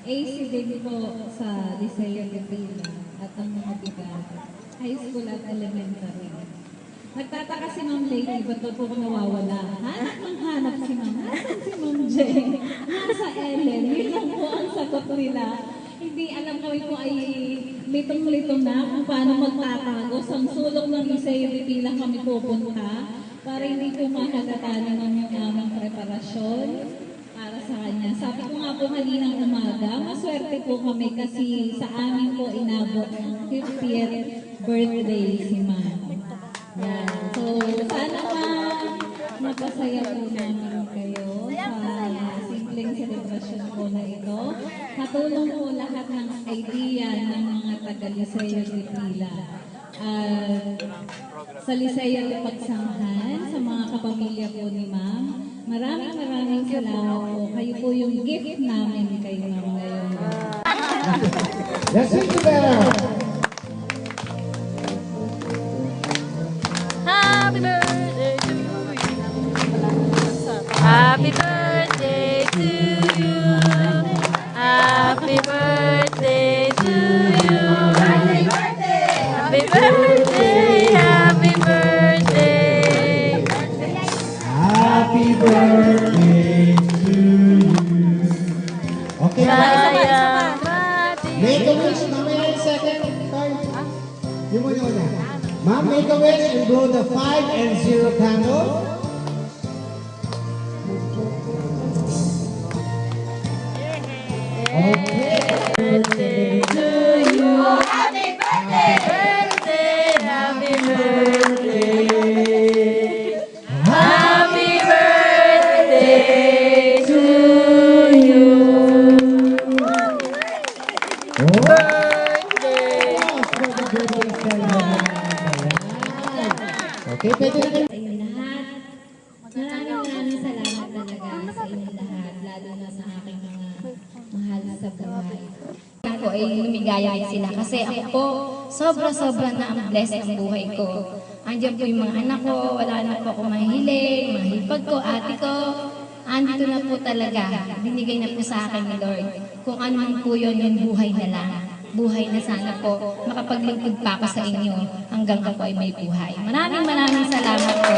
AC din po sa Liceo de Pila at ang mga bigat. High school at elementary. Nagtataka si Ma'am Lady, ba't daw po ko nawawala? Hanap si Ma'am. Nasaan si Ma'am Jen? Nasa Ellen. Yun lang po ang sagot nila. Hindi alam kami po ay litong-litong na kung paano magtatago. Sa sulok ng Liceo de Pila kami pupunta para hindi po mahalata naman yung aming preparasyon para sa kanya. Sabi ko nga po kaninang umaga, maswerte po kami kasi sa amin po inabot ng 50th birthday si Ma'am. Yan. So, sana mapasaya po namin kayo sa simpleng celebration po na ito. Katulong po lahat ng idea ng mga taga-Liceo de Pila. Sa Liceo de Pagsanghan, sa mga kapamilya po ni Ma'am, maraming salamat po. Kayo po yung gift namin kay Ma'am ngayon. Let's sing together! Happy birthday to you. Happy birthday to you. Happy birthday to you. Happy birthday. Happy birthday. Happy birthday. Happy birthday to you. Okay, make a wish. Mamaya yung second. Yung muna. Ma'am, make a wish and blow the 5 and 0 candle. Okay. Birthday to you. Happy birthday. Happy birthday. Happy birthday to you. Birthday. Okay, pwede na kayo. Sa inyo lahat, maraming salamat talaga sa inyo lahat, lalo na sa aking mga mahal sa buhay. Ako ay lumigaya sila kasi ako po sobra-sobra na ang blessed ang buhay ko. Andiyan po yung mga anak ko, wala na po ako mahihiling, mahipag ko, ate ko. Andito na po talaga, binigay na po sa akin ni Lord. Kung ano man po yun, yung buhay na lang. Buhay na sana po, makapaglingkod pa ako sa inyo hanggang ako ay may buhay. Maraming salamat po.